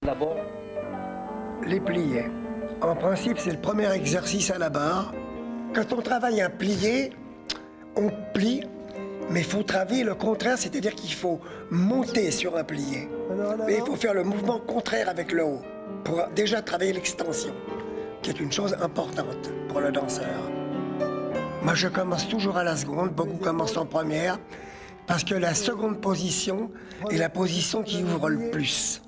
D'abord, les pliés. En principe, c'est le premier exercice à la barre. Quand on travaille un plié, on plie, mais il faut travailler le contraire, c'est-à-dire qu'il faut monter sur un plié. Et il faut faire le mouvement contraire avec le haut, pour déjà travailler l'extension, qui est une chose importante pour le danseur. Moi, je commence toujours à la seconde, beaucoup commencent en première, parce que la seconde position est la position qui ouvre le plus.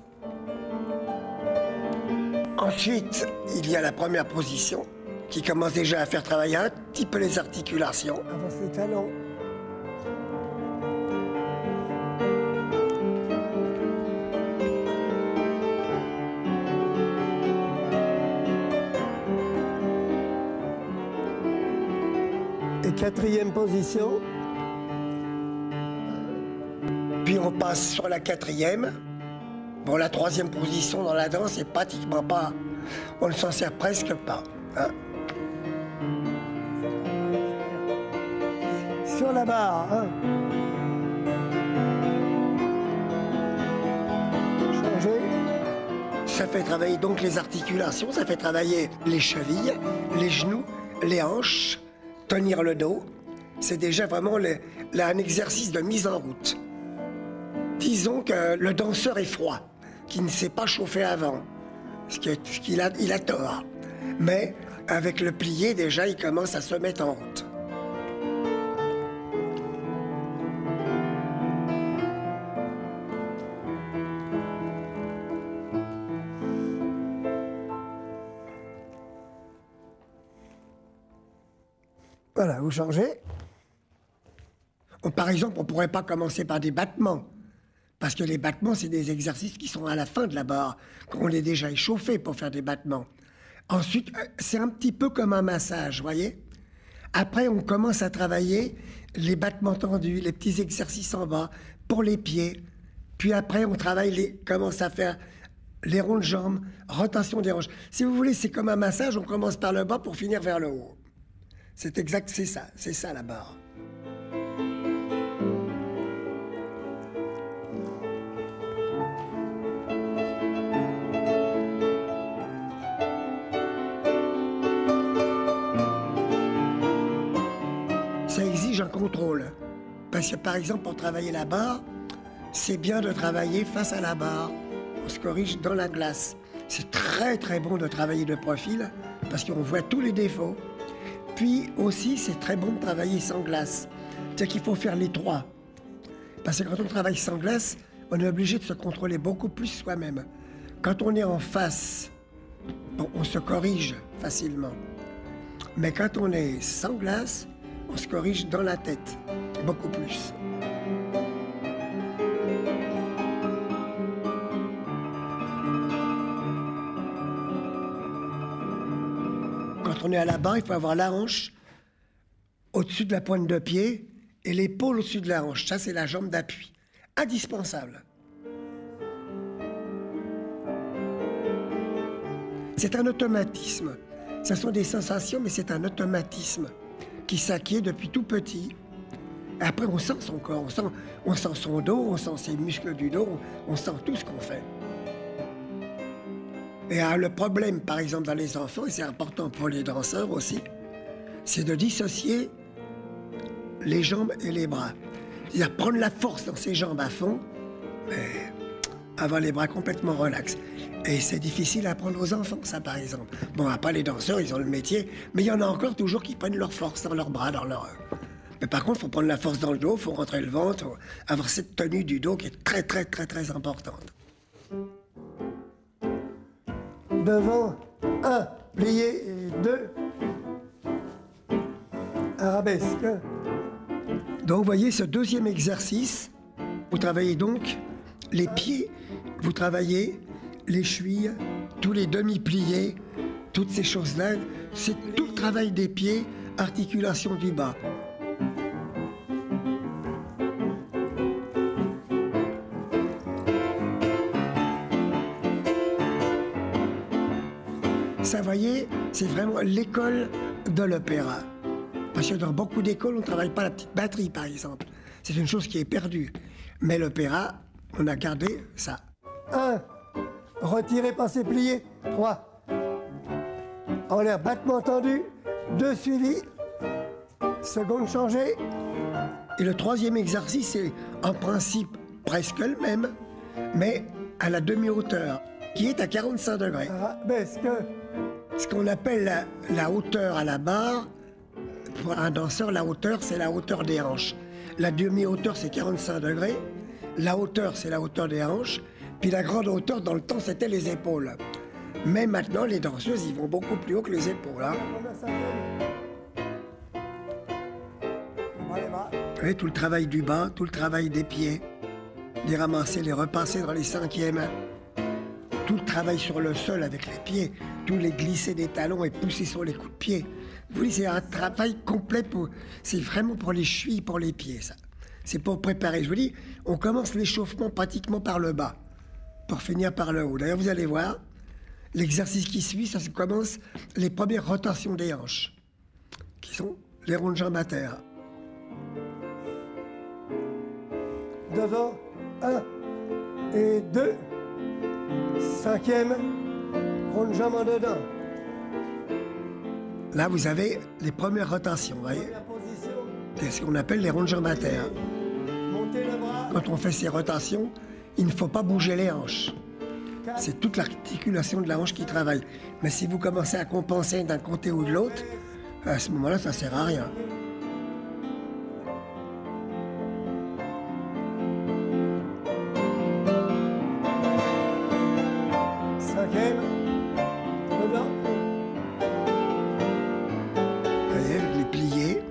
Ensuite, il y a la première position, qui commence déjà à faire travailler un petit peu les articulations. Avance les talons. Et quatrième position. Puis on passe sur la quatrième. Bon, la troisième position dans la danse, c'est pratiquement pas... On ne s'en sert presque pas. Hein. Sur la barre, hein. Changer. Ça fait travailler donc les articulations, ça fait travailler les chevilles, les genoux, les hanches, tenir le dos. C'est déjà vraiment un exercice de mise en route. Disons que le danseur est froid, qui ne s'est pas chauffé avant, il a tort. Mais avec le plié, déjà, il commence à se mettre en route. Voilà, vous changez. Par exemple, on ne pourrait pas commencer par des battements. Parce que les battements, c'est des exercices qui sont à la fin de la barre, quand on est déjà échauffé pour faire des battements. Ensuite, c'est un petit peu comme un massage, vous voyez? Après, on commence à travailler les battements tendus, les petits exercices en bas, pour les pieds. Puis après, on travaille commence à faire les ronds de jambes, rotation des hanches. Si vous voulez, c'est comme un massage, on commence par le bas pour finir vers le haut. C'est exact, c'est ça la barre. Ça exige un contrôle. Parce que par exemple, pour travailler la barre, c'est bien de travailler face à la barre. On se corrige dans la glace. C'est très très bon de travailler de profil parce qu'on voit tous les défauts. Puis aussi, c'est très bon de travailler sans glace. C'est-à-dire qu'il faut faire les trois. Parce que quand on travaille sans glace, on est obligé de se contrôler beaucoup plus soi-même. Quand on est en face, bon, on se corrige facilement. Mais quand on est sans glace, on se corrige dans la tête, beaucoup plus. Quand on est à la barre, il faut avoir la hanche au-dessus de la pointe de pied et l'épaule au-dessus de la hanche. Ça, c'est la jambe d'appui. Indispensable. C'est un automatisme. Ce sont des sensations, mais c'est un automatisme qui s'acquiert depuis tout petit. Et après, on sent son corps, on sent son dos, on sent ses muscles du dos, on sent tout ce qu'on fait. Et le problème, par exemple, dans les enfants, et c'est important pour les danseurs aussi, c'est de dissocier les jambes et les bras. C'est-à-dire prendre la force dans ses jambes à fond, mais avoir les bras complètement relax. Et c'est difficile à apprendre aux enfants, ça, par exemple. Bon, après, les danseurs, ils ont le métier, mais il y en a encore toujours qui prennent leur force dans leurs bras, dans leur... Mais par contre, il faut prendre la force dans le dos, il faut rentrer le ventre, faut avoir cette tenue du dos qui est très, très, très, très importante. Devant, 1, plié, 2, arabesque. Donc, vous voyez, ce deuxième exercice, vous travaillez donc les pieds, vous travaillez les chevilles, tous les demi-pliés, toutes ces choses-là, c'est tout le travail des pieds, articulation du bas. Ça, vous voyez, c'est vraiment l'école de l'opéra. Parce que dans beaucoup d'écoles, on ne travaille pas la petite batterie, par exemple. C'est une chose qui est perdue. Mais l'opéra, on a gardé ça. 1, Retirer, passer, plier. 3. En l'air, battement tendu. 2 suivis. Seconde changée. Et le troisième exercice est en principe presque le même, mais à la demi-hauteur, qui est à 45 degrés. Arabesque. Ce qu'on appelle la hauteur à la barre, pour un danseur, la hauteur, c'est la hauteur des hanches. La demi-hauteur, c'est 45 degrés. La hauteur, c'est la hauteur des hanches. Puis la grande hauteur, dans le temps, c'était les épaules. Mais maintenant, les danseuses, ils vont beaucoup plus haut que les épaules. Hein. Vous voyez, tout le travail du bas, tout le travail des pieds. Les ramasser, les repasser dans les cinquièmes. Tout le travail sur le sol avec les pieds. Tous les glisser des talons et pousser sur les coups de pied. Vous voyez, c'est un travail complet. C'est vraiment pour les chevilles, pour les pieds, ça. C'est pour préparer. Je vous dis, on commence l'échauffement pratiquement par le bas, pour finir par le haut. D'ailleurs, vous allez voir, l'exercice qui suit, ça commence les premières rotations des hanches, qui sont les rondes jambes à terre. Devant, 1 et 2. Cinquième, ronde jambe en dedans. Là, vous avez les premières rotations, vous voyez. C'est ce qu'on appelle les rondes jambes à terre. Quand on fait ces rotations, il ne faut pas bouger les hanches. C'est toute l'articulation de la hanche qui travaille. Mais si vous commencez à compenser d'un côté ou de l'autre, à ce moment-là, ça ne sert à rien. Cinquième, dedans. Vous voyez, les pliés.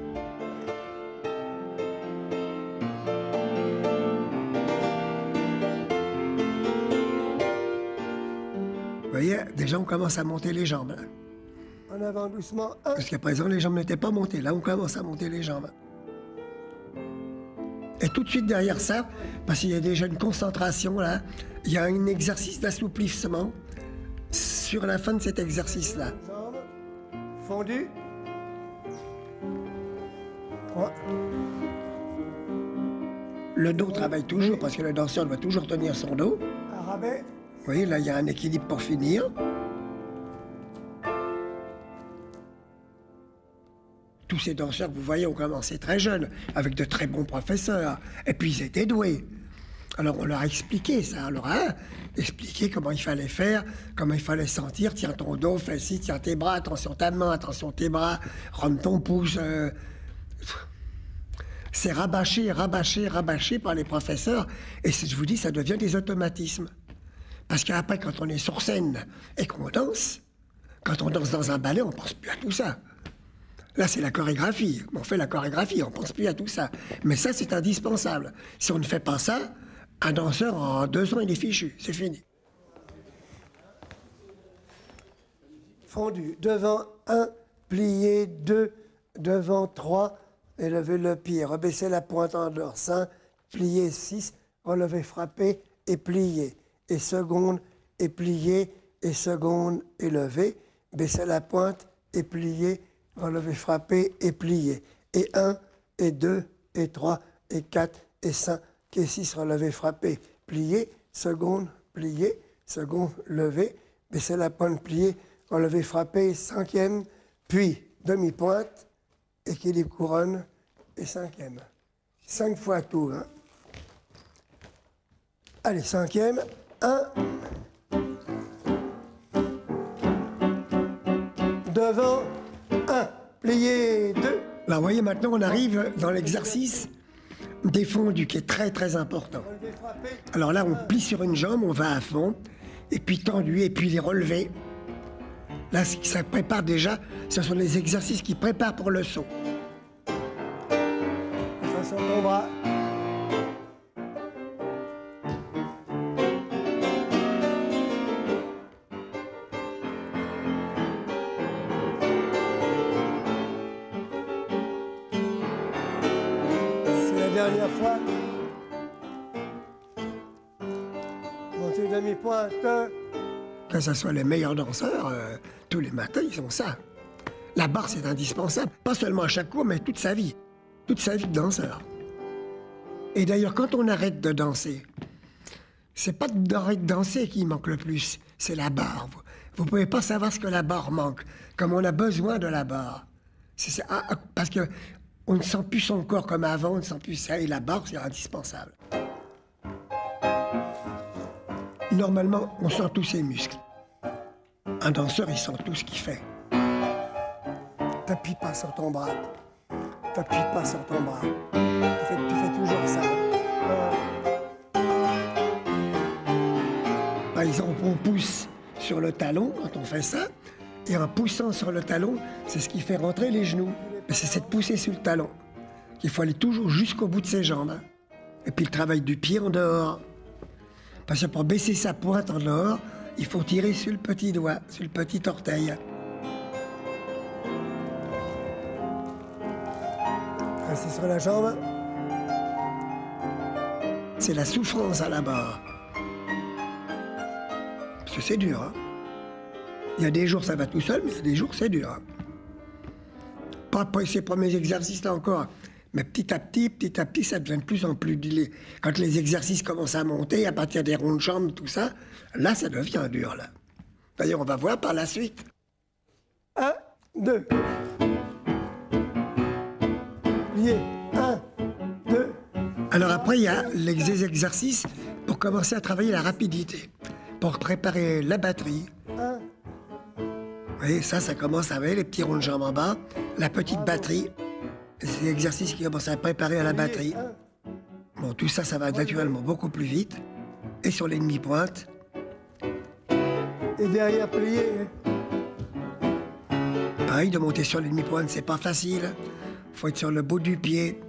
Vous voyez, déjà on commence à monter les jambes. Hein. En avant doucement, 1. Parce qu'à présent, les jambes n'étaient pas montées. Là, on commence à monter les jambes. Et tout de suite derrière ça, parce qu'il y a déjà une concentration là, il y a un exercice d'assouplissement sur la fin de cet exercice-là. Jambes, fondu. 3. Le dos travaille toujours parce que le danseur doit toujours tenir son dos. Arabais. Vous voyez, là, il y a un équilibre pour finir. Tous ces danseurs que vous voyez ont commencé très jeunes, avec de très bons professeurs. Et puis, ils étaient doués. Alors, on leur a expliqué ça. On leur a expliqué comment il fallait faire, comment il fallait sentir. Tiens ton dos, fais ci, tiens tes bras, attention ta main, attention tes bras, rentre ton pouce. C'est rabâché, rabâché, rabâché par les professeurs. Et je vous dis, ça devient des automatismes. Parce qu'après, quand on est sur scène et qu'on danse, quand on danse dans un ballet, on ne pense plus à tout ça. Là, c'est la chorégraphie. On fait la chorégraphie, on ne pense plus à tout ça. Mais ça, c'est indispensable. Si on ne fait pas ça, un danseur, en 2 ans, il est fichu. C'est fini. Fondu. Devant, 1. Plié, 2. Devant, 3. Élever le pied. Rebaisser la pointe en dehors. 5. Plié, 6. Relever, frapper et plier. Et seconde, et plier, et seconde, et lever. Baisser la pointe et plier. Relever, frapper et plier. Et 1, et 2, et 3, et 4, et 5, et 6, relever, frapper, plier, seconde, lever, baisser la pointe, plier, relever, frapper, cinquième, puis demi-pointe, équilibre couronne, et cinquième. 5 fois tout. Hein. Allez, cinquième, 1. Devant. 1, plié, 2. Là, vous voyez, maintenant, on arrive dans l'exercice défendu, qui est très, très important. Alors là, on plie sur une jambe, on va à fond, et puis tendu, et puis les relever. Là, ça prépare déjà, ce sont les exercices qui préparent pour le saut. Attention, mon bras. Dernière fois. Montée demi-pointe. Que ce soit les meilleurs danseurs, tous les matins, ils ont ça. La barre, c'est indispensable. Pas seulement à chaque cours, mais toute sa vie. Toute sa vie de danseur. Et d'ailleurs, quand on arrête de danser, C'est pas de danser qui manque le plus, c'est la barre. Vous ne pouvez pas savoir ce que la barre manque, comme on a besoin de la barre. Parce que on ne sent plus son corps comme avant, on ne sent plus ça, et la barre, c'est indispensable. Normalement, on sent tous ses muscles. Un danseur, il sent tout ce qu'il fait. T'appuies pas sur ton bras. T'appuies pas sur ton bras. Tu fais toujours ça. Par exemple, on pousse sur le talon quand on fait ça, et en poussant sur le talon, c'est ce qui fait rentrer les genoux. Mais c'est cette poussée sur le talon qu'il faut aller toujours jusqu'au bout de ses jambes. Et puis le travail du pied en dehors. Parce que pour baisser sa pointe en dehors, il faut tirer sur le petit doigt, sur le petit orteil. Restez sur la jambe. C'est la souffrance à la barre. Parce que c'est dur, hein. Il y a des jours ça va tout seul, mais il y a des jours c'est dur. Hein. Pas ces premiers exercices là encore. Mais petit à petit, ça devient de plus en plus... Quand les exercices commencent à monter, à partir des ronds de jambes, tout ça, là, ça devient dur, là. D'ailleurs, on va voir par la suite. 1, 2. Plié. 1, 2. Alors après, il y a les exercices pour commencer à travailler la rapidité, pour préparer la batterie. 1. Vous voyez, ça commence avec les petits ronds de jambes en bas, la petite batterie. C'est l'exercice qui commence à préparer à la batterie. Bon, tout ça, ça va naturellement beaucoup plus vite. Et sur les demi-pointes. Et derrière, plié. Pareil, de monter sur les demi-pointes, c'est pas facile. Il faut être sur le bout du pied.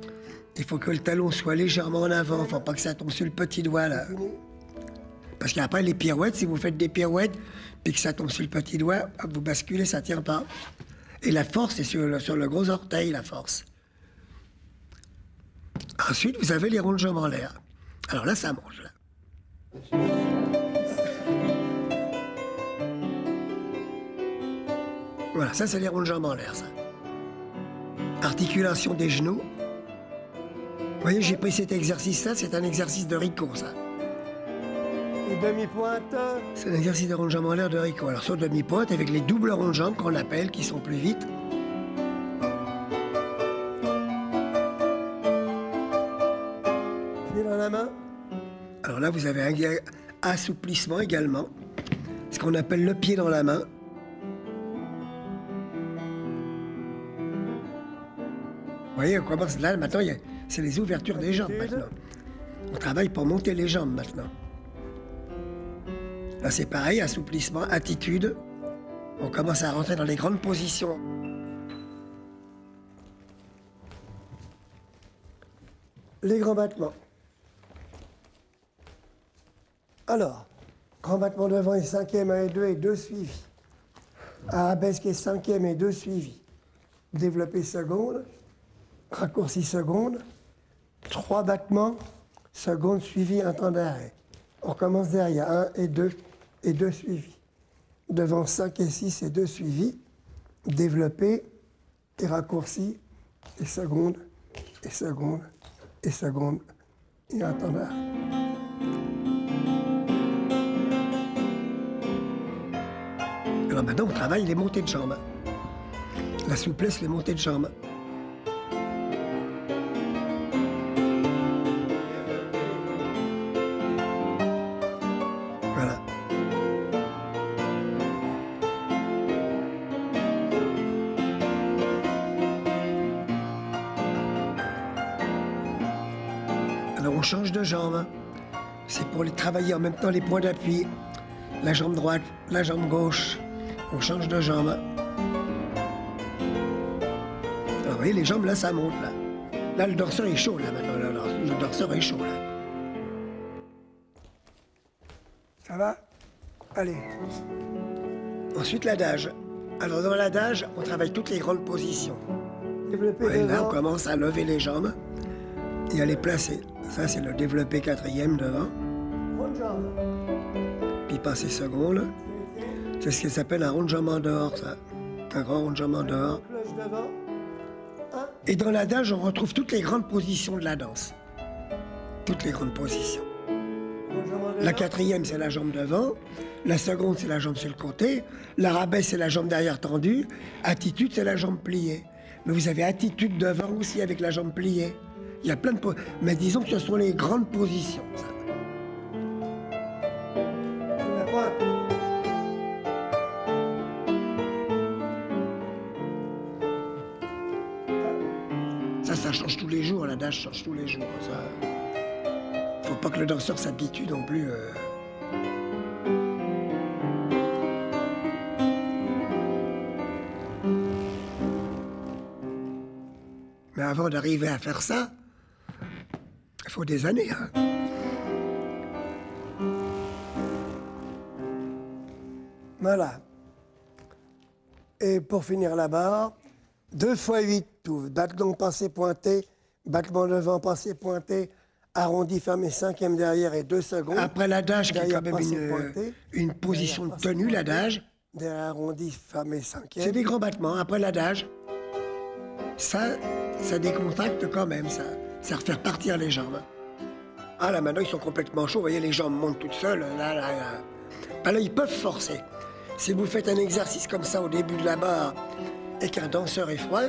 Il faut que le talon soit légèrement en avant. Il ne faut pas que ça tombe sur le petit doigt, là. Parce qu'après, les pirouettes, si vous faites des pirouettes, puis que ça tombe sur le petit doigt, vous basculez, ça ne tient pas. Et la force, c'est sur le gros orteil, la force. Ensuite, vous avez les ronds de jambes en l'air. Alors là, ça monte, là. Voilà, ça, c'est les ronds de jambes en l'air, ça. Articulation des genoux. Vous voyez, j'ai pris cet exercice-là, c'est un exercice de Rico, ça. Et demi-pointe. C'est un exercice de ronds de jambes en l'air de Rico. Alors, sur demi-pointe, avec les doubles ronds de jambes qu'on appelle, qui sont plus vite. Dans la main. Alors là, vous avez un assouplissement également, ce qu'on appelle le pied dans la main. Vous voyez, on commence là, maintenant, c'est les ouvertures des jambes maintenant. On travaille pour monter les jambes maintenant. Là, c'est pareil, assouplissement, attitude. On commence à rentrer dans les grandes positions. Les grands battements. Alors, grand battement devant et 5e, 1 et 2 et 2 suivis. Arabesque et 5e et 2 suivis. Développé seconde, raccourci seconde, 3 battements, seconde suivi, un temps d'arrêt. On commence derrière, 1 et 2 suivis. Devant 5 et 6 et 2 suivis, développé et raccourci, et seconde, et seconde, et seconde, et un temps d'arrêt. Alors maintenant, on travaille les montées de jambes. La souplesse, les montées de jambes. Voilà. Alors on change de jambe. C'est pour les travailler en même temps les points d'appui. La jambe droite, la jambe gauche. On change de jambe. Alors, vous voyez, les jambes, là, ça monte, là. Là, le dorseur est chaud, là, maintenant. Là, le dorseur est chaud, là. Ça va? Allez. Ensuite, l'adage. Alors, dans l'adage, on travaille toutes les grandes positions. Et là, on commence à lever les jambes et à les placer. Ça, c'est le développé 4e devant. Puis passer seconde. C'est ce qui s'appelle un rond de jambe en dehors, ça. Un grand rond de jambe en dehors. Et dans l'adage, on retrouve toutes les grandes positions de la danse. Toutes les grandes positions. La quatrième, c'est la jambe devant. La seconde, c'est la jambe sur le côté. L'arabesque, c'est la jambe derrière tendue. Attitude, c'est la jambe pliée. Mais vous avez attitude devant aussi avec la jambe pliée. Il y a plein de positions. Mais disons que ce sont les grandes positions. Ça change tous les jours, l'adage change tous les jours. Faut pas que le danseur s'habitue non plus. Mais avant d'arriver à faire ça, il faut des années. Hein. Voilà. Et pour finir la barre, 2 fois 8 tours, battement passé pointé, battement devant passé pointé, arrondi fermé 5e derrière et 2 secondes. Après l'adage, qui est quand même une position de tenue, l'adage. Derrière arrondi fermé 5e. C'est des grands battements. Après l'adage, ça décontracte quand même, ça refait partir les jambes. Ah là, maintenant, ils sont complètement chauds. Vous voyez, les jambes montent toutes seules. Ben là, ils peuvent forcer. Si vous faites un exercice comme ça au début de la barre et qu'un danseur est froid,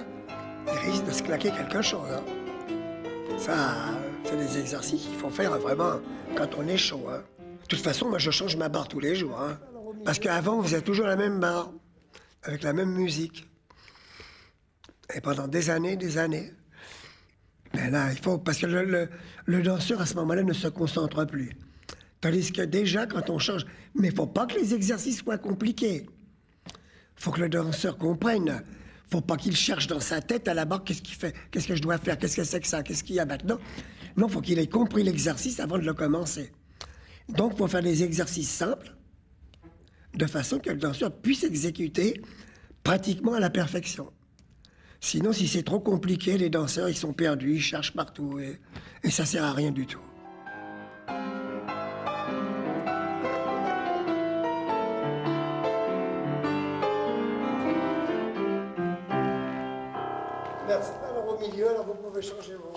il risque de se claquer quelque chose. Hein. Ça, c'est des exercices qu'il faut faire vraiment quand on est chaud. Hein. De toute façon, moi, je change ma barre tous les jours. Hein. Parce qu'avant, vous faisiez toujours la même barre, avec la même musique. Et pendant des années, Mais là, il faut... Parce que le danseur, à ce moment-là, ne se concentre plus. Tandis que déjà, quand on change... Mais il ne faut pas que les exercices soient compliqués. Il faut que le danseur comprenne. Il ne faut pas qu'il cherche dans sa tête à la barre qu'est-ce qu'il fait, qu'est-ce que je dois faire, qu'est-ce que c'est que ça, qu'est-ce qu'il y a maintenant. Non, il faut qu'il ait compris l'exercice avant de le commencer. Donc, il faut faire des exercices simples, de façon que le danseur puisse exécuter pratiquement à la perfection. Sinon, si c'est trop compliqué, les danseurs, ils sont perdus, ils cherchent partout, et ça sert à rien du tout. Merci. Alors au milieu, alors vous pouvez changer vos...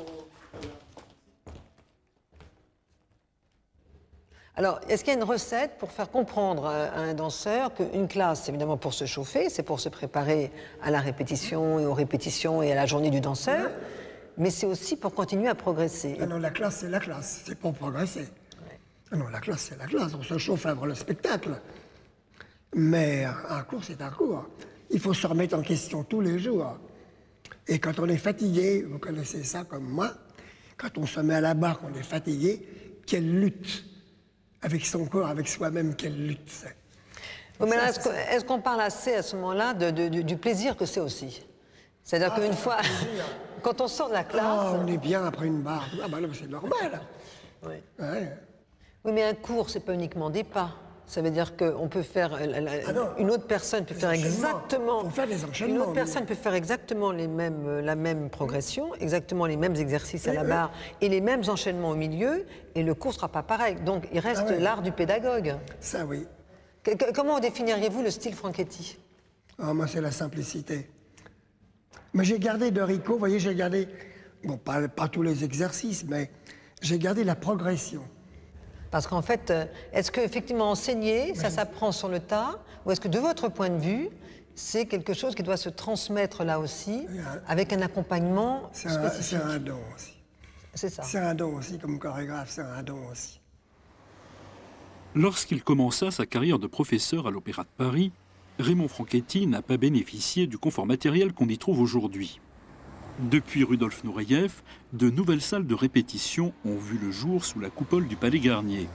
Alors, est-ce qu'il y a une recette pour faire comprendre à un danseur qu'une classe, c'est évidemment pour se chauffer, c'est pour se préparer à la répétition et aux répétitions et à la journée du danseur, mais c'est aussi pour continuer à progresser. Ah non, la classe, c'est la classe, c'est pour progresser. Ouais. Ah non, la classe, c'est la classe, on se chauffe avant le spectacle. Mais un cours, c'est un cours. Il faut se remettre en question tous les jours. Et quand on est fatigué, vous connaissez ça comme moi, quand on se met à la barre, qu'on est fatigué, quelle lutte avec son corps, avec soi-même, quelle lutte c'est. Oui, mais est-ce qu'on parle assez à ce moment-là du plaisir que c'est aussi? C'est-à-dire qu'une fois, quand on sort de la classe... on est bien après une barre. Ah ben non, c'est normal. Oui. Ouais. Oui, mais un cours, c'est pas uniquement des pas. Ça veut dire qu'on peut faire... une autre personne peut faire exactement... Une autre personne peut faire exactement la même progression, exactement les mêmes exercices à la barre et les mêmes enchaînements au milieu, et le cours ne sera pas pareil. Donc, il reste l'art du pédagogue. Ça, oui. Comment définiriez-vous le style Franchetti? Moi, c'est la simplicité. Mais j'ai gardé de Rico, vous voyez, j'ai gardé... Bon, pas tous les exercices, mais j'ai gardé la progression. Parce qu'en fait, est-ce qu'effectivement enseigner, ça s'apprend sur le tas, ou est-ce que de votre point de vue, c'est quelque chose qui doit se transmettre là aussi, avec un accompagnement spécifique? C'est un don aussi. C'est ça. C'est un don aussi, comme chorégraphe, c'est un don aussi. Lorsqu'il commença sa carrière de professeur à l'Opéra de Paris, Raymond Franchetti n'a pas bénéficié du confort matériel qu'on y trouve aujourd'hui. Depuis Rudolf Nureyev, de nouvelles salles de répétition ont vu le jour sous la coupole du Palais Garnier.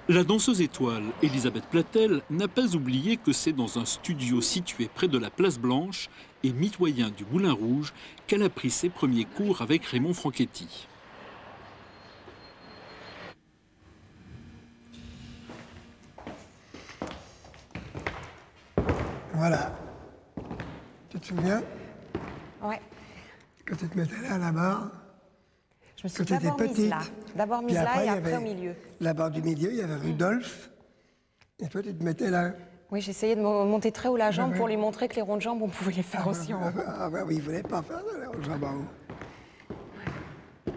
La danseuse étoile Elisabeth Platel n'a pas oublié que c'est dans un studio situé près de la Place Blanche et mitoyen du Moulin Rouge qu'elle a pris ses premiers cours avec Raymond Franchetti. Voilà. Tu te souviens? Ouais. Quand tu te mettais là à la barre, je me suis d'abord mise là. D'abord mise là et après au milieu. La barre du milieu, il y avait Rudolf. Et toi, tu te mettais là. Oui, j'essayais de monter très haut la jambe pour lui montrer que les ronds de jambes, on pouvait les faire aussi en haut. Oui, il ne voulait pas faire les ronds de jambes en haut.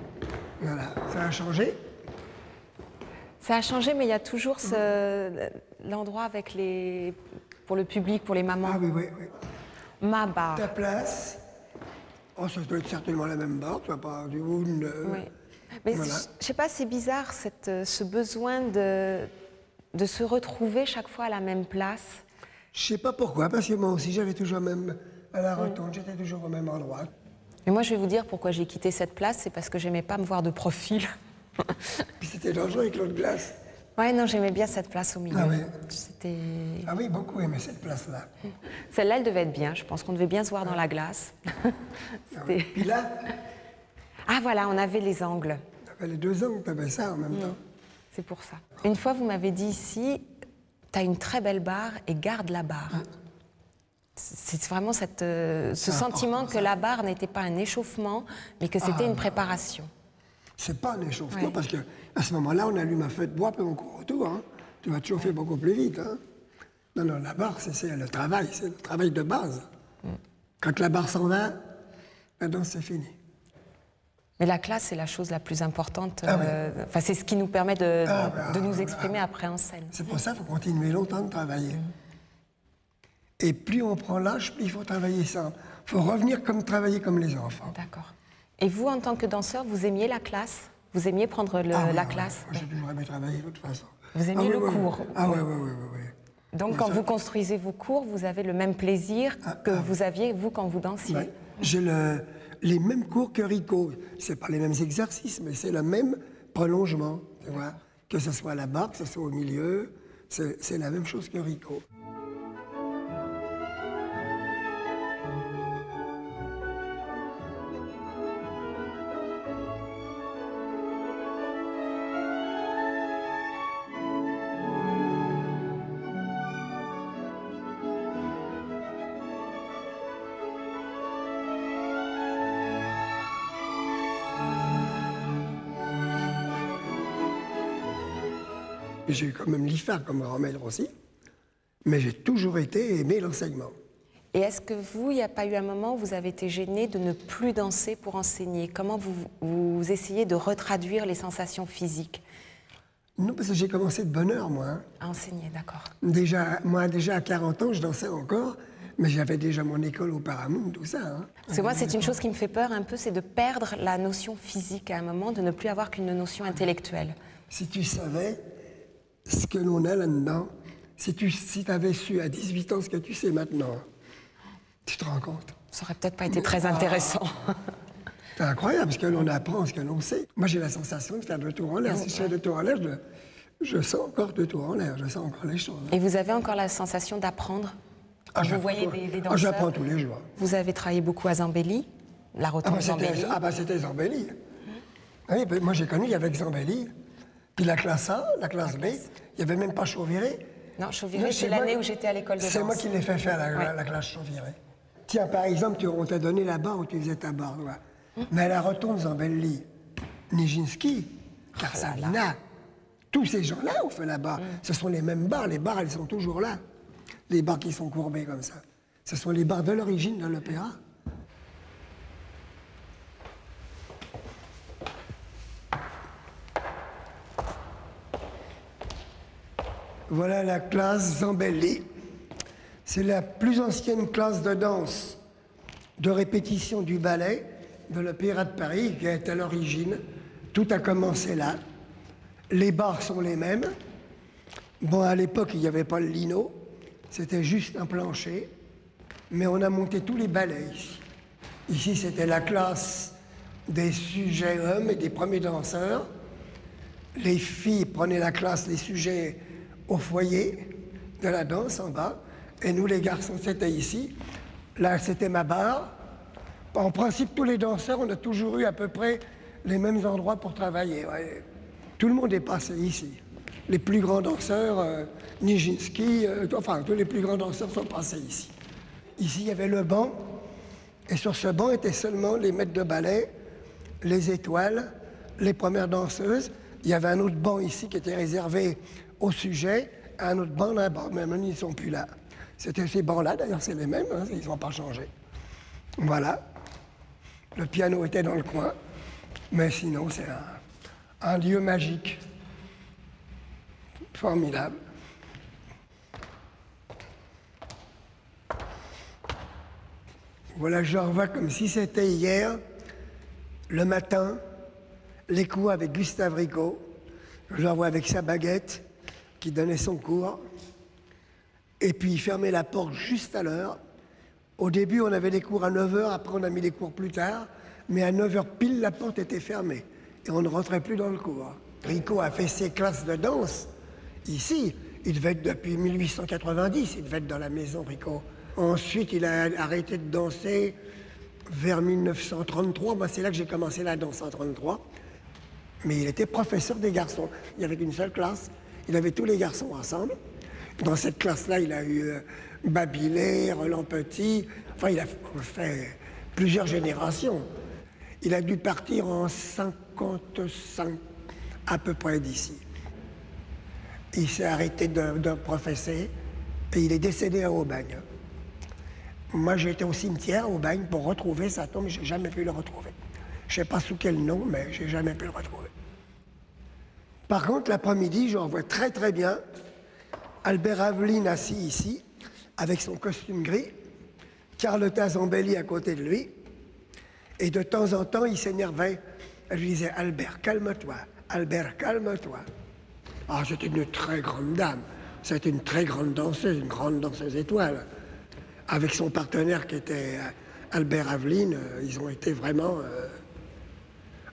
Voilà, ça a changé? Ça a changé, mais il y a toujours l'endroit avec les... pour le public, pour les mamans. Ah oui. Ma barre. Ta place. Oh, ça doit être certainement la même barre, tu vas pas du wound. Oui. Mais voilà. Je sais pas, c'est bizarre, ce besoin de se retrouver chaque fois à la même place. Je sais pas pourquoi, parce que moi aussi, j'avais toujours même à la rotonde, j'étais toujours au même endroit. Mais moi, je vais vous dire pourquoi j'ai quitté cette place, c'est parce que j'aimais pas me voir de profil. Puis c'était dangereux avec l'autre glace. Ouais, non, j'aimais bien cette place au milieu. Ah oui. C'était... Ah oui, beaucoup aimé cette place-là. Celle-là, elle devait être bien. Je pense qu'on devait bien se voir dans la glace. Oui. Puis là... Ah voilà, on avait les angles. Tu avais les deux angles, tu avais ça en même temps. C'est pour ça. Une fois, vous m'avez dit ici, tu as une très belle barre et garde la barre. C'est vraiment ce sentiment que la barre n'était pas un échauffement, mais que c'était une préparation. C'est pas un échauffement, parce qu'à ce moment-là, on allume un feu de bois, puis on court autour. Hein. Tu vas te chauffer beaucoup plus vite. Hein. Non, la barre, c'est le travail de base. Quand la barre s'en va, la danse, c'est fini. Mais la classe, c'est la chose la plus importante. Enfin, c'est ce qui nous permet de nous exprimer après en scène. C'est pour ça qu'il faut continuer longtemps de travailler. Et plus on prend l'âge, plus il faut travailler ça. Il faut revenir travailler comme les enfants. D'accord. Et vous, en tant que danseur, vous aimiez la classe? Vous aimiez prendre la classe? J'ai toujours aimé travailler de toute façon. Vous aimiez le cours? Ah oui. Donc, quand vous construisez vos cours, vous avez le même plaisir que vous aviez, vous, quand vous dansiez? Ouais. J'ai les mêmes cours que Rico. C'est pas les mêmes exercices, mais c'est le même prolongement, tu vois. Que ce soit à la barre, que ce soit au milieu, c'est la même chose que Rico. J'ai eu quand même l'IFAR comme grand maître aussi, mais j'ai toujours aimé l'enseignement. Et est-ce que vous, il n'y a pas eu un moment où vous avez été gêné de ne plus danser pour enseigner? Comment vous essayez de retraduire les sensations physiques? Non, parce que j'ai commencé de bonne heure, moi. Hein. À enseigner, d'accord. Déjà à 40 ans, je dansais encore, mais j'avais déjà mon école au Paramount, tout ça. Hein. Parce que moi, c'est une chose qui me fait peur un peu, c'est de perdre la notion physique à un moment, de ne plus avoir qu'une notion intellectuelle. Si tu savais ce que l'on a là-dedans, si tu avais su à 18 ans ce que tu sais maintenant, tu te rends compte? Ça aurait peut-être pas été très intéressant. C'est incroyable, ce que l'on apprend, ce que l'on sait. Moi, j'ai la sensation de faire deux tours en l'air. Si je fais deux tours en l'air, je sens encore deux tours en l'air, je sens encore les choses. Et vous avez encore la sensation d'apprendre? Vous voyez des danseurs? J'apprends tous les jours. Vous avez travaillé beaucoup à Zambelli, la rotonde Zambelli. C'était Zambelli. Oui, moi, j'ai connu avec Zambelli. Puis la classe A, la classe B, il n'y avait même pas Chauviré. Non, Chauviré, c'est l'année où j'étais à l'école de danse. C'est moi qui l'ai fait faire, la classe Chauviré. Tiens, par exemple, on t'a donné la barre où tu faisais ta barre. Mais à la rotonde Zambelli, Nijinsky, Karsavina, tous ces gens-là ont fait la barre. Ce sont les mêmes barres. Les barres, elles sont toujours là. Les barres qui sont courbées comme ça. Ce sont les barres de l'origine de l'opéra. Voilà la classe Zambelli. C'est la plus ancienne classe de danse de répétition du ballet de l'Opéra de Paris, qui est à l'origine. Tout a commencé là. Les barres sont les mêmes. Bon, à l'époque, il n'y avait pas le lino. C'était juste un plancher. Mais on a monté tous les ballets ici. Ici, c'était la classe des sujets hommes et des premiers danseurs. Les filles prenaient la classe des sujets au foyer de la danse en bas, et nous les garçons c'était ici. Là c'était ma barre. En principe tous les danseurs on a toujours eu à peu près les mêmes endroits pour travailler. Ouais. Tout le monde est passé ici. Les plus grands danseurs, Nijinsky, enfin tous les plus grands danseurs sont passés ici. Ici il y avait le banc, et sur ce banc étaient seulement les maîtres de ballet, les étoiles, les premières danseuses. Il y avait un autre banc ici qui était réservé au sujet à un autre banc là-bas, mais maintenant ils ne sont plus là. C'était ces bancs-là, d'ailleurs, c'est les mêmes, hein, ils n'ont pas changé. Voilà. Le piano était dans le coin, mais sinon, c'est un lieu magique. Formidable. Voilà, je revois comme si c'était hier, le matin, les cours avec Gustave Rico. Je le revois avec sa baguette, qui donnait son cours. Et puis il fermait la porte juste à l'heure. Au début, on avait les cours à 9 h, après on a mis les cours plus tard. Mais à 9 h pile, la porte était fermée. Et on ne rentrait plus dans le cours. Rico a fait ses classes de danse ici. Il devait être depuis 1890, il devait être dans la maison Rico. Ensuite, il a arrêté de danser vers 1933. Moi, c'est là que j'ai commencé la danse en 1933. Mais il était professeur des garçons. Il n'y avait qu'une seule classe. Il avait tous les garçons ensemble. Dans cette classe-là, il a eu Babilé, Roland Petit. Enfin, il a fait plusieurs générations. Il a dû partir en 1955, à peu près d'ici. Il s'est arrêté de professer et il est décédé à Aubagne. Moi, j'ai été au cimetière, au Bagne, pour retrouver sa tombe, j'ai jamais pu le retrouver. Je ne sais pas sous quel nom, mais j'ai jamais pu le retrouver. Par contre, l'après-midi, je vois très très bien Albert Aveline assis ici, avec son costume gris, Carlotta Zambelli à côté de lui, et de temps en temps, il s'énervait. Elle lui disait « Albert, calme-toi, Albert, calme-toi ». Ah, c'était une très grande dame, c'était une très grande danseuse, une grande danseuse étoile. Avec son partenaire qui était Albert Aveline, ils ont été vraiment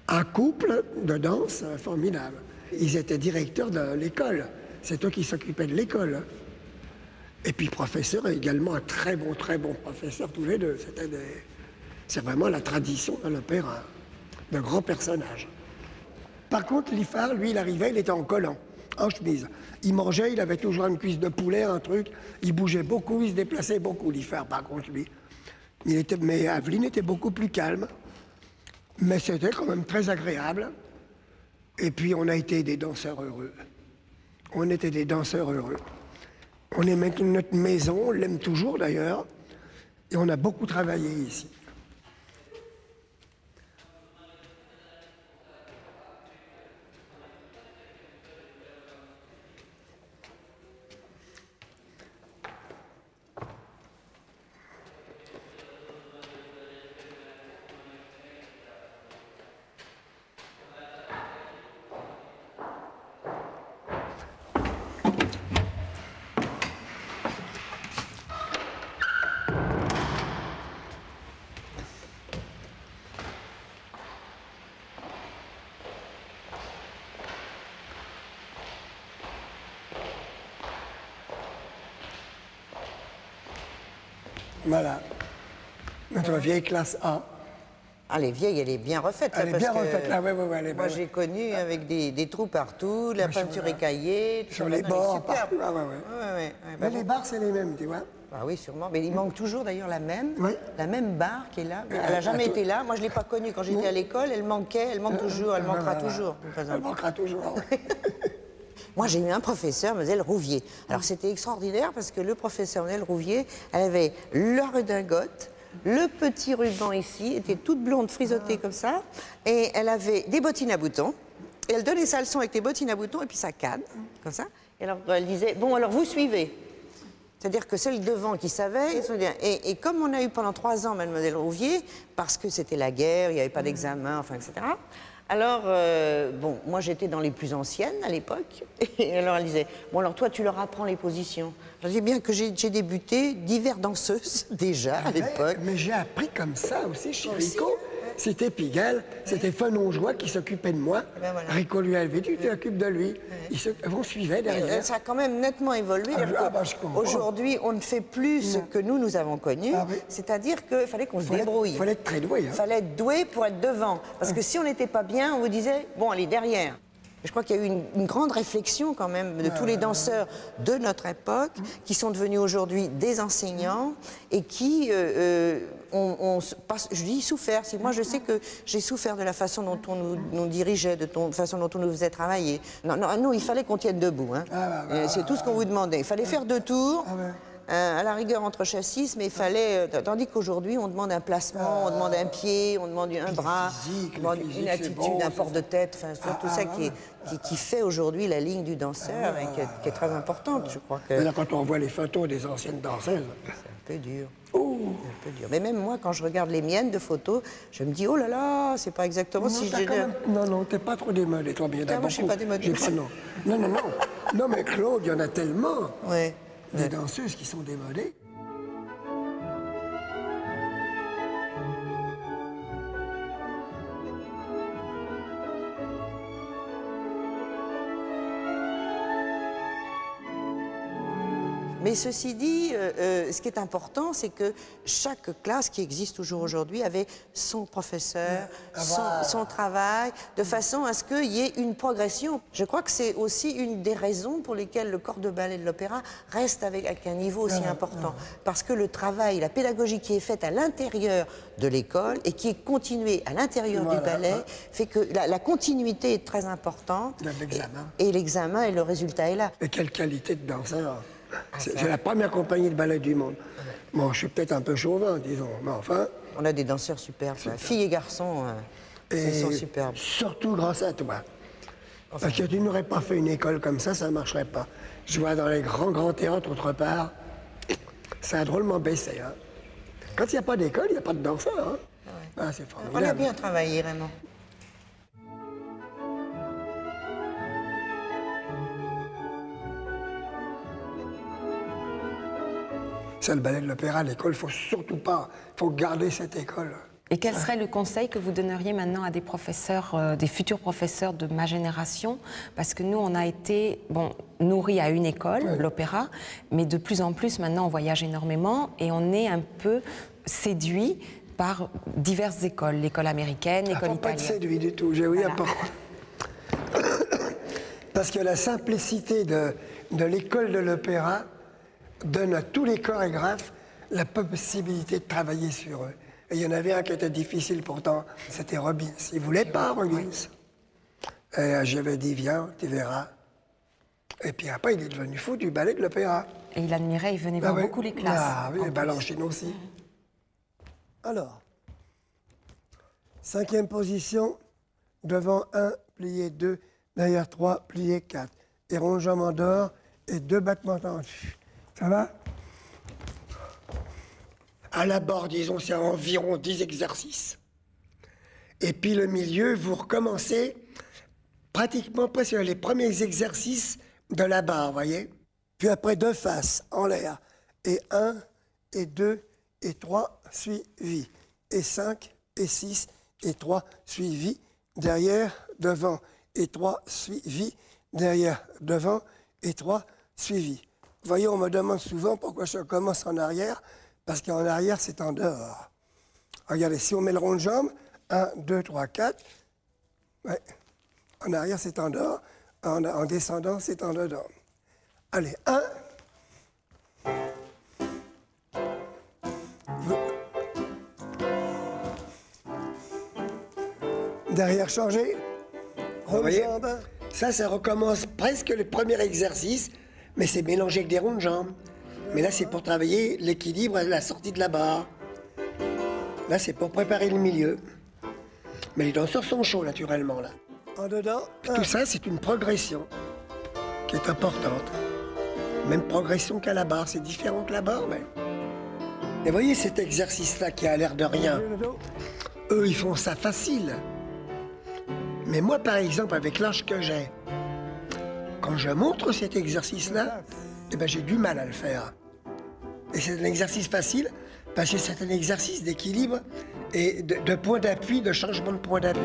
un couple de danse formidable. Ils étaient directeurs de l'école. C'est eux qui s'occupaient de l'école. Et puis professeurs également, un très bon professeur tous les deux. C'est vraiment la tradition de l'opéra, de grands personnages. Par contre, Liffard, lui, il arrivait, il était en collant, en chemise. Il mangeait, il avait toujours une cuisse de poulet, un truc. Il bougeait beaucoup, il se déplaçait beaucoup, Liffard, par contre, lui. Mais Aveline était beaucoup plus calme. Mais c'était quand même très agréable. Et puis, on a été des danseurs heureux. On était des danseurs heureux. On aimait notre maison, on l'aime toujours d'ailleurs. Et on a beaucoup travaillé ici. Voilà, notre vieille classe A. Ah, les vieilles, elle est bien refaite. Elle est bien refaite, là, oui. Moi, j'ai connu avec des trous partout, la peinture écaillée. Sur les bords, partout. Mais les barres, c'est les mêmes, tu vois. Ah oui, sûrement. Mais il manque toujours d'ailleurs la même barre qui est là. Elle n'a jamais été là. Moi, je ne l'ai pas connue quand j'étais à l'école. Elle manquait, elle manque toujours, elle manquera toujours. Elle manquera toujours. Moi, j'ai eu un professeur, Mlle Rouvier. Alors, c'était extraordinaire parce que le professeur Mlle Rouvier, elle avait la redingote, le petit ruban ici, était toute blonde, frisottée comme ça, et elle avait des bottines à boutons. Et elle donnait sa leçon avec des bottines à boutons et puis sa canne, comme ça. Et alors, elle disait, bon, alors vous suivez. C'est-à-dire que celle devant qui savait, et comme on a eu pendant 3 ans Mlle Rouvier, parce que c'était la guerre, il n'y avait pas d'examen, enfin, etc., alors, bon, moi j'étais dans les plus anciennes à l'époque, et alors elle disait, bon alors toi tu leur apprends les positions. Je dis bien que j'ai débuté diverses danseuses déjà à l'époque. Mais j'ai appris comme ça aussi chez Rico. C'était Pigalle, c'était Fenonjoie qui s'occupait de moi. Ben voilà. Rico lui avait dit, tu t'occupes de lui. On suivait derrière. Ça a quand même nettement évolué. Aujourd'hui, on ne fait plus ce que nous avons connu. C'est-à-dire qu'il fallait qu'on se débrouille. Il fallait être très doué. Il fallait être doué pour être devant. Parce que si on n'était pas bien, on vous disait, bon, allez, derrière. Je crois qu'il y a eu une grande réflexion quand même de tous les danseurs de notre époque qui sont devenus aujourd'hui des enseignants et qui je dis souffert. Moi, je sais que j'ai souffert de la façon dont on nous dirigeait, de la façon dont on nous faisait travailler. Non, il fallait qu'on tienne debout. Hein. C'est tout ce qu'on vous demandait. Il fallait faire 2 tours. À la rigueur entre chassis, mais il fallait... tandis qu'aujourd'hui, on demande un placement, on demande un pied, on demande un bras, on demande une attitude, un port de tête, enfin, tout ça qui fait aujourd'hui la ligne du danseur et qui est très importante, je crois que... Là, quand on voit les photos des anciennes danseuses... C'est un peu dur. C'est un peu dur. Mais même moi, quand je regarde les miennes de photos, je me dis, oh là là, c'est pas exactement si je... Non, t'es pas trop démodé, toi, bien. Moi, je suis pas démodé. Non, mais Claude, il y en a tellement. Ouais. Des danseuses qui sont démodées. Mais ceci dit, ce qui est important, c'est que chaque classe qui existe toujours aujourd'hui avait son professeur, son travail, de façon à ce qu'il y ait une progression. Je crois que c'est aussi une des raisons pour lesquelles le corps de ballet de l'opéra reste avec un niveau aussi important. Parce que le travail, la pédagogie qui est faite à l'intérieur de l'école et qui est continuée à l'intérieur du ballet fait que la continuité est très importante. Et l'examen et le résultat est là. Et quelle qualité de danseur! C'est la première compagnie de ballet du monde. Bon, je suis peut-être un peu chauvin, disons, mais enfin... On a des danseurs superbes, filles et garçons, ils sont superbes. Surtout grâce à toi. Parce que tu n'aurais pas fait une école comme ça ne marcherait pas. Je vois dans les grands théâtres autre part, ça a drôlement baissé. Hein. Quand il n'y a pas d'école, il n'y a pas de danseur. Hein. C'est formidable. On a bien travaillé, vraiment. C'est le ballet de l'opéra, l'école, il faut surtout pas, il faut garder cette école. Et quel serait le conseil que vous donneriez maintenant à des professeurs, des futurs professeurs de ma génération? Parce que nous, on a été nourris à une école, l'opéra, mais de plus en plus, maintenant, on voyage énormément et on est un peu séduit par diverses écoles, l'école américaine, l'école italienne. Pas être séduit du tout, j'ai oublié Parce que la simplicité de l'école de l'opéra donne à tous les chorégraphes la possibilité de travailler sur eux. Et il y en avait un qui était difficile pourtant, c'était Robbins. Il ne voulait pas Robbins. Et j'avais dit, viens, tu verras. Et puis après, il est devenu fou du ballet de l'opéra. Et il admirait, il venait voir beaucoup les classes. Ah oui, et Balanchine aussi. Alors, 5e position, devant 1, plié 2, derrière 3, plié 4. Et rond-jambe d'or et 2 battements tendus. Ça va? À la barre, disons, c'est environ 10 exercices. Et puis le milieu, vous recommencez pratiquement presque les premiers exercices de la barre, voyez? Puis après 2 faces en l'air. Et 1, et 2, et 3, suivi. Et 5, et 6, et 3, suivi. Derrière, devant, et 3, suivi. Derrière, devant, et 3, suivi. Vous voyez, on me demande souvent pourquoi je commence en arrière, parce qu'en arrière, c'est en dehors. Regardez, si on met le rond de jambe, 1, 2, 3, 4, ouais. En arrière, c'est en dehors, en descendant, c'est en dedans. Allez, 1, derrière, changer, rond de jambe. Ça recommence presque le premier exercice, mais c'est mélangé avec des ronds de jambes. Mais là, c'est pour travailler l'équilibre à la sortie de la barre. Là, c'est pour préparer le milieu. Mais les danseurs sont chauds, naturellement, là. En dedans. Tout ça, c'est une progression qui est importante. Même progression qu'à la barre. C'est différent que la barre, mais... Et voyez cet exercice-là qui a l'air de rien. Eux, ils font ça facile. Mais moi, par exemple, avec l'âge que j'ai, quand je montre cet exercice-là, eh ben, j'ai du mal à le faire. Et c'est un exercice facile, parce que c'est un exercice d'équilibre et de point d'appui, de changement de point d'appui.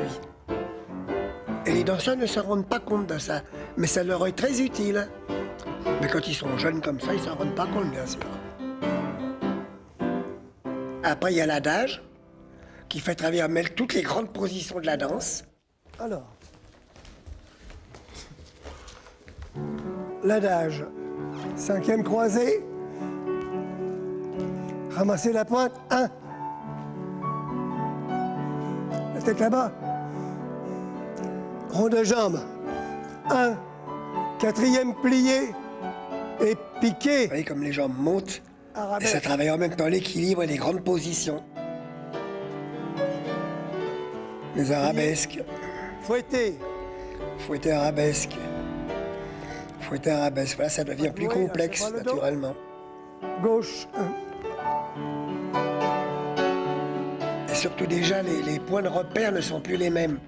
Et les danseurs ne se rendent pas compte de ça, mais ça leur est très utile. Mais quand ils sont jeunes comme ça, ils ne s'en rendent pas compte, bien sûr. Après, il y a l'adage, qui fait travailler toutes les grandes positions de la danse. Alors, l'adage. 5e croisée. Ramassez la pointe. 1. La tête là-bas. Rond de jambe. 1. 4e plié. Et piqué. Vous voyez comme les jambes montent. Arabesque. Et ça travaille en même temps l'équilibre et les grandes positions. Les arabesques. Fouetté. Fouetté arabesque. Fouetté arabesque. Voilà, ça devient plus complexe, naturellement. Gauche. 1. Et surtout déjà, les points de repère ne sont plus les mêmes.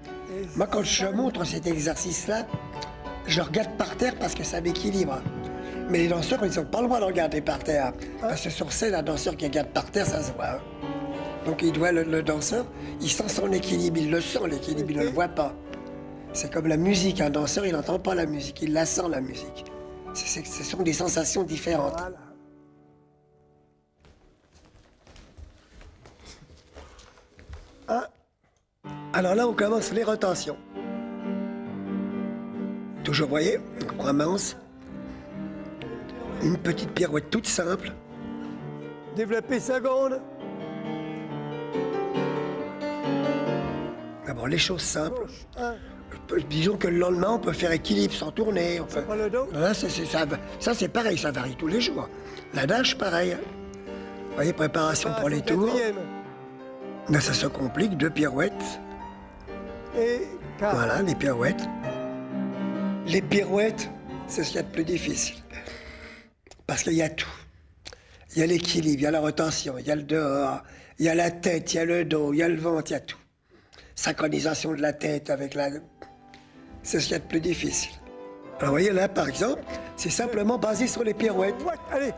Moi, quand je montre cet exercice-là, je regarde par terre parce que ça m'équilibre. Mais les danseurs, ils n'ont pas le droit de regarder par terre. Parce que sur scène, un danseur qui regarde par terre, ça se voit. Donc il doit, le danseur, il sent son équilibre, il le sent l'équilibre, il ne le voit pas. C'est comme la musique, un danseur, il n'entend pas la musique, il la sent la musique. Ce sont des sensations différentes. Voilà. Alors là, on commence les rotations. Toujours, vous voyez, on commence. Une petite pirouette toute simple. Développer seconde. D'abord, les choses simples. Gauche. 1. Disons que le lendemain, on peut faire équilibre sans tourner. On peut... Pas le dos. Là, ça c'est pareil, ça varie tous les jours. La nage, pareil. Vous voyez, préparation pour les tours. 4e. Là, ça se complique, 2 pirouettes. Et 4. Voilà, les pirouettes. Les pirouettes, c'est ce qu'il y a de plus difficile. Parce qu'il y a tout. Il y a l'équilibre, il y a la rotation, il y a le dehors, il y a la tête, il y a le dos, il y a le ventre, il y a tout. Synchronisation de la tête avec la... C'est ce qu'il y a de plus difficile. Alors, vous voyez, là, par exemple, c'est simplement basé sur les pirouettes. Ouais, allez.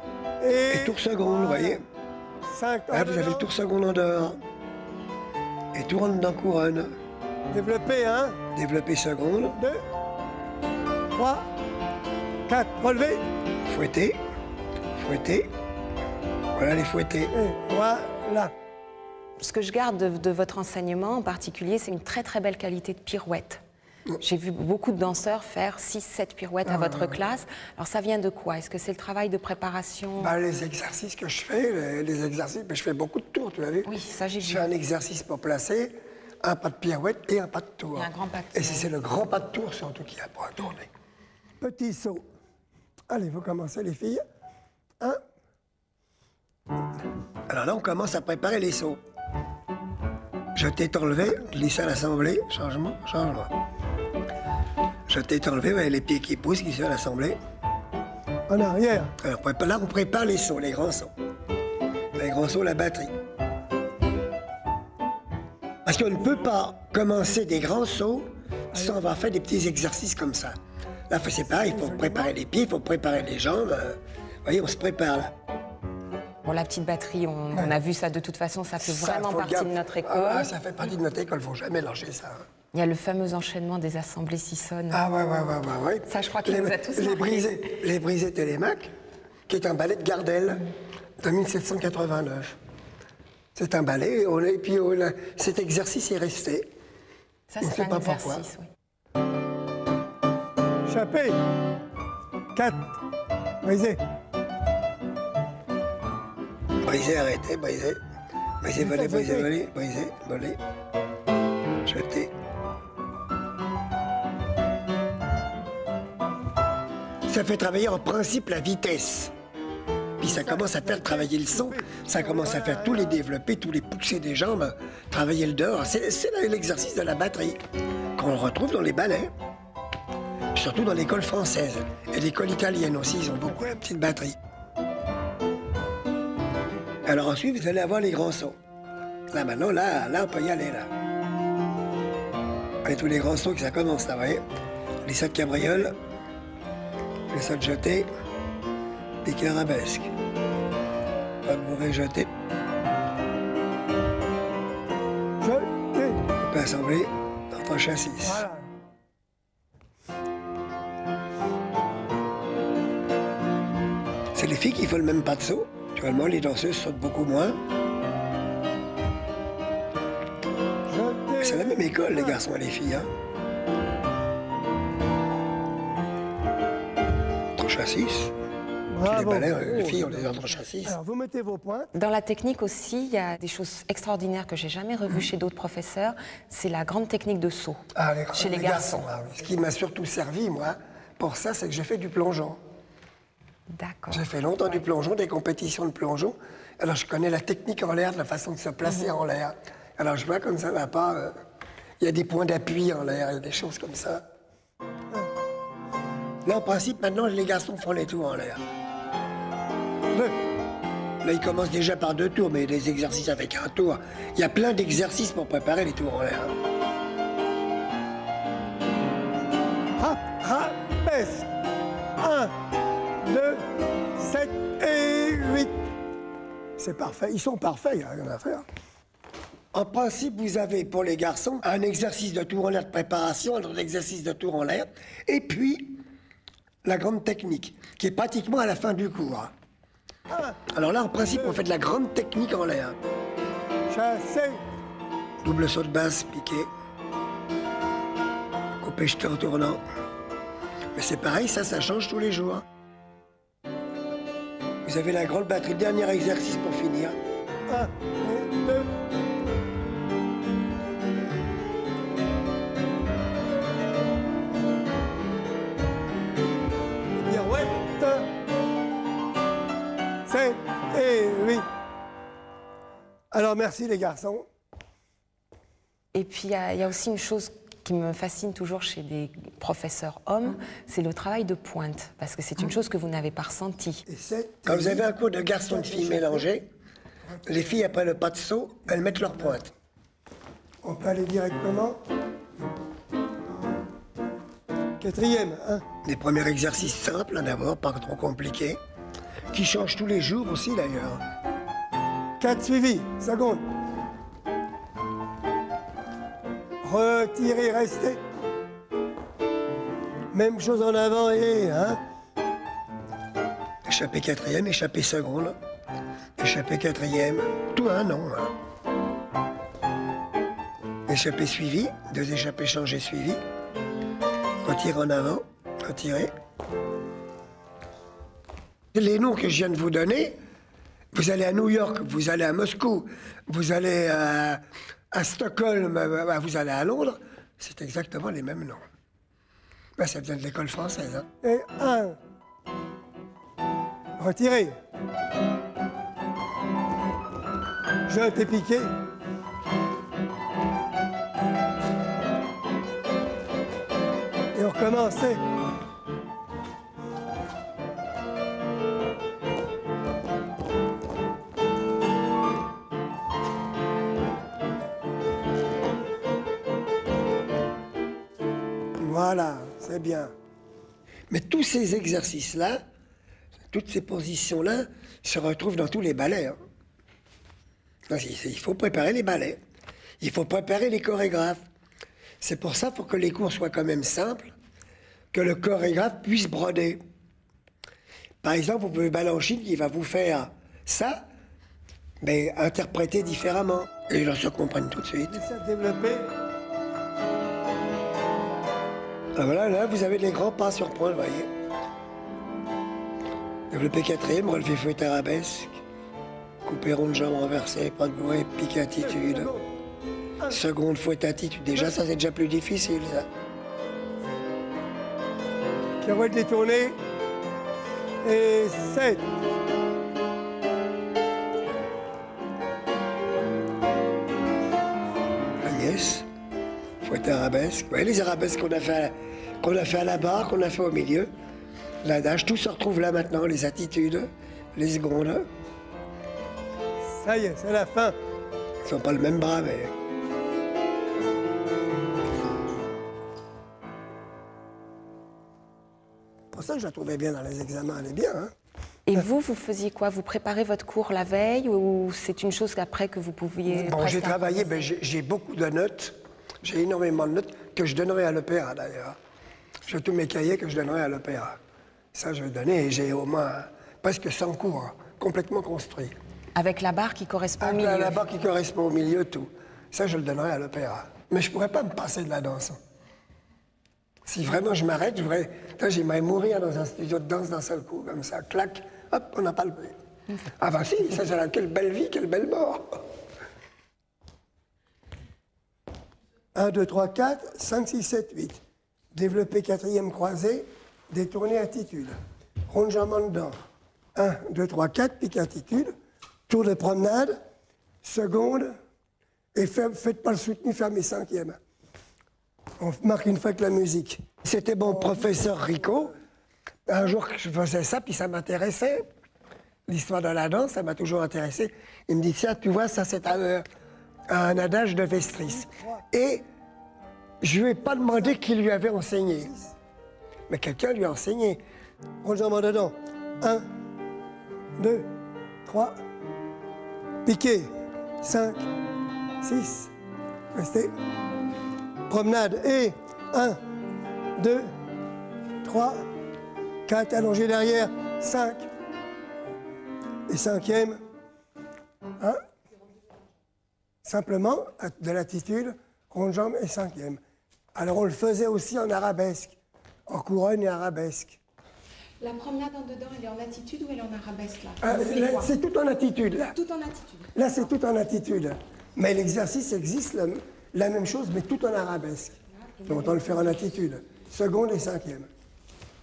Et tour seconde, vous voyez. 5. Là, vous avez le tour seconde en dehors. Et tour en dedans couronne. Développer 1. Développer seconde. 2. 3. 4. Relevé. Fouetter. Fouetter. Voilà les fouettés. Et voilà. Ce que je garde de votre enseignement en particulier, c'est une très très belle qualité de pirouette. J'ai vu beaucoup de danseurs faire 6-7 pirouettes à votre classe. Alors ça vient de quoi? Est-ce que c'est le travail de préparation? Bah, les exercices que je fais, les exercices, je fais beaucoup de tours, tu l'as vu? Oui, ça j'ai vu. Je fais un exercice pour placer, un pas de pirouette et un pas de tour. Et un grand pas de Et tour. c'est le grand pas de tour surtout qu'il y a pour tourner. Petit saut. Allez, vous commencez les filles. 1. Alors là, on commence à préparer les sauts. Je t'ai enlevé, glisse à l'assemblée, changement, changement. Je t'ai enlevé, ouais, les pieds qui poussent, qui sont à l'assemblée. En arrière. Alors là, on prépare les sauts, les grands sauts. Les grands sauts, la batterie. Parce qu'on ne peut pas commencer des grands sauts sans avoir fait des petits exercices comme ça. Là, c'est pareil, il faut préparer les pieds, il faut préparer les jambes. Vous voyez, on se prépare là. Bon, la petite batterie, on a vu ça de toute façon, ça fait vraiment faut partie de notre école. Ah, ça fait partie de notre école, il ne faut jamais lâcher ça. Il y a le fameux enchaînement des assemblées Sissonne. Ah ouais. Ça, je crois qu'il nous a tous marqués. Les brisés Télémaque, qui est un ballet de Gardel de 1789. C'est un ballet, et puis cet exercice est resté. Ça, On ne c'est sait un pas pourquoi. exercice, oui. Chappé. 4. Brisé. Brisé, arrêté, brisé. Brisé, volé, brisé, volé, brisé, volé. Jeté. Ça fait travailler en principe la vitesse. Puis ça commence à faire travailler le son, ça commence à faire tous les développés, tous les poussés des jambes, travailler le dehors. C'est l'exercice de la batterie qu'on retrouve dans les ballets, surtout dans l'école française. Et l'école italienne aussi, ils ont beaucoup la petite batterie. Alors ensuite, vous allez avoir les grands sauts. Là maintenant, là on peut y aller, là. Et tous les grands sauts que ça commence, là, vous voyez. Les sauts de cabriole, les sauts de jeté, piqué arabesque. Pas de mauvais jeté. Jeté. On peut assembler entre chassis. Voilà. C'est les filles qui font le même pas de saut. Naturellement, les danseuses sautent beaucoup moins. Jeté. C'est la même école, les garçons et les filles. Hein. hanches à 6. Bravo. Les ballets, les filles ont des hanches à 6. Alors, vous mettez vos points. Dans la technique aussi, il y a des choses extraordinaires que j'ai jamais revues chez d'autres professeurs. C'est la grande technique de saut chez les garçons. Ah, oui. Ce qui m'a surtout servi, moi, pour ça, c'est que j'ai fait du plongeon. D'accord. J'ai fait longtemps du plongeon, des compétitions de plongeon. Alors, je connais la technique en l'air, la façon de se placer en l'air. Alors, je vois comme ça va pas. Il y a des points d'appui en l'air, il y a des choses comme ça. Là, en principe, maintenant, les garçons font les tours en l'air. Là, ils commencent déjà par 2 tours, mais des exercices avec un tour. Il y a plein d'exercices pour préparer les tours en l'air. Baisse. 1, 2, 7 et 8. C'est parfait. Ils sont parfaits, il n'y a rien à faire. En principe, vous avez pour les garçons un exercice de tour en l'air de préparation, un autre exercice de tour en l'air, et puis la grande technique, qui est pratiquement à la fin du cours. Alors là, en principe, on fait de la grande technique en l'air. Chassé. Double saut de base, piqué. Coupé jeté en tournant. Mais c'est pareil, ça change tous les jours. Vous avez la grande batterie, dernier exercice pour finir. 1 et 2. Pirouette. 7 et 8. Alors, merci les garçons. Et puis, il y a aussi une chose qui me fascine toujours chez des professeurs hommes, c'est le travail de pointe, parce que c'est une chose que vous n'avez pas ressentie. Quand vous avez un cours de garçons et de filles mélangés, les filles, après le pas de saut, elles mettent leur pointe. On peut aller directement. 4e, hein. Les premiers exercices simples, d'abord, pas trop compliqués, qui changent tous les jours aussi, d'ailleurs. 4 suivis, seconde. Retirez, restez. Même chose en avant et, hein. Échappée 4e, échappée seconde, échappée 4e, tout un nom. Hein. Échappée suivie, 2 échappées changées suivies. Retire en avant, retirez. Les noms que je viens de vous donner, vous allez à New York, vous allez à Moscou, vous allez à Stockholm, vous allez à Londres, c'est exactement les mêmes noms. Ben, ça vient de l'école française. Hein. Et 1. Retirez. Jeté et piqué. Et on recommence. Voilà, c'est bien. Mais tous ces exercices-là, toutes ces positions-là, se retrouvent dans tous les ballets. Hein. Il faut préparer les ballets. Il faut préparer les chorégraphes. C'est pour ça, pour que les cours soient quand même simples, que le chorégraphe puisse broder. Par exemple, vous pouvez Balanchine qui va vous faire ça, mais interpréter différemment. Et les gens se comprennent tout de suite. Laissez développer. Ah voilà, là, vous avez les grands pas sur pointe, vous voyez. Développé 4e, relevé fouette arabesque. Coupé rond de jambe renversée, pas de bruit, piqué attitude. Seconde fouette attitude. Déjà, ça, c'est déjà plus difficile, ça. Pirouette détournée. Et 7. Agnès. Fouette arabesque. Vous voyez les arabesques qu'on a fait à la barre, qu'on a fait au milieu. L'adage, tout se retrouve là maintenant, les attitudes, les secondes. Ça y est, c'est la fin. Ils sont pas le même bras, mais... Pour ça que je la trouvais bien dans les examens, elle est bien, hein. Et vous faisiez quoi? Vous préparez votre cours la veille ou c'est une chose qu'après que vous pouviez... Bon, j'ai travaillé, j'ai beaucoup de notes. J'ai énormément de notes que je donnerai à l'opéra, d'ailleurs. J'ai tous mes cahiers que je donnerai à l'opéra. Ça, je vais donner et j'ai au moins presque 100 cours, hein, complètement construits. Avec la barre qui correspond au milieu? La barre qui correspond au milieu, tout. Ça, je le donnerai à l'opéra. Mais je ne pourrais pas me passer de la danse. Si vraiment je m'arrête, j'aimerais mourir dans un studio de danse d'un seul coup, comme ça, clac, hop, on n'a pas le bruit. Ah ben si, ça c'est quelle belle vie, quelle belle mort. 1, 2, 3, 4, 5, 6, 7, 8. Développer quatrième croisé, détourner attitude. Ronde-jambe en dedans. 1, 2, 3, 4, pique attitude. Tour de promenade, seconde, et faites pas le soutenu, fermez cinquième. On marque une fois avec la musique. C'était mon professeur Rico. Un jour que je faisais ça, puis ça m'intéressait. L'histoire de la danse, ça m'a toujours intéressé. Il me dit, tiens, tu vois, ça c'est un adage de Vestris. Et je lui ai pas demandé qui lui avait enseigné. Mais quelqu'un lui a enseigné. Ronde-jambe en dedans. 1, 2, 3, piqué. 5, 6, restez. Promenade. Et 1, 2, 3, 4, allongé derrière. 5. Et cinquième. 1. Simplement, de l'attitude, ronde-jambe et cinquième. Alors on le faisait aussi en arabesque, en couronne et arabesque. La promenade en dedans, elle est en attitude ou elle est en arabesque là c'est tout en attitude là. Tout en attitude. Là c'est tout en attitude. Mais l'exercice existe, la même chose, mais tout en arabesque. Donc on va le faire en attitude. Seconde et cinquième.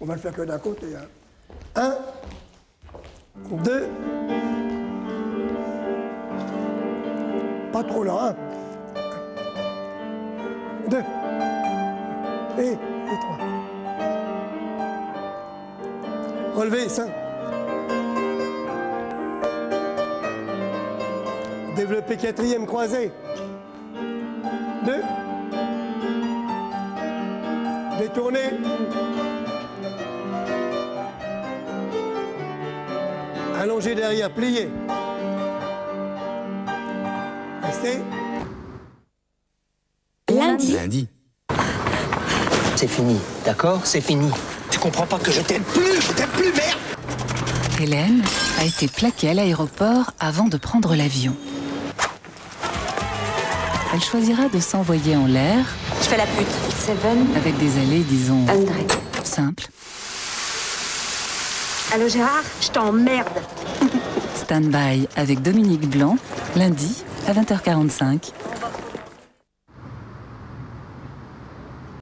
On va le faire que d'un côté. 1, 2, pas trop lent, 1, 2, et 3. Relevez, 5. Développer quatrième croisé. 2. Détourner. Allongé derrière, plié. Restez. Lundi. C'est fini, d'accord? C'est fini. Tu comprends pas que je t'aime plus, merde! Hélène a été plaquée à l'aéroport avant de prendre l'avion. Elle choisira de s'envoyer en l'air. Je fais la pute. Seven. Avec des allées, disons, André. simples. Allô Gérard, je t'emmerde. Stand-by avec Dominique Blanc, lundi à 20h45.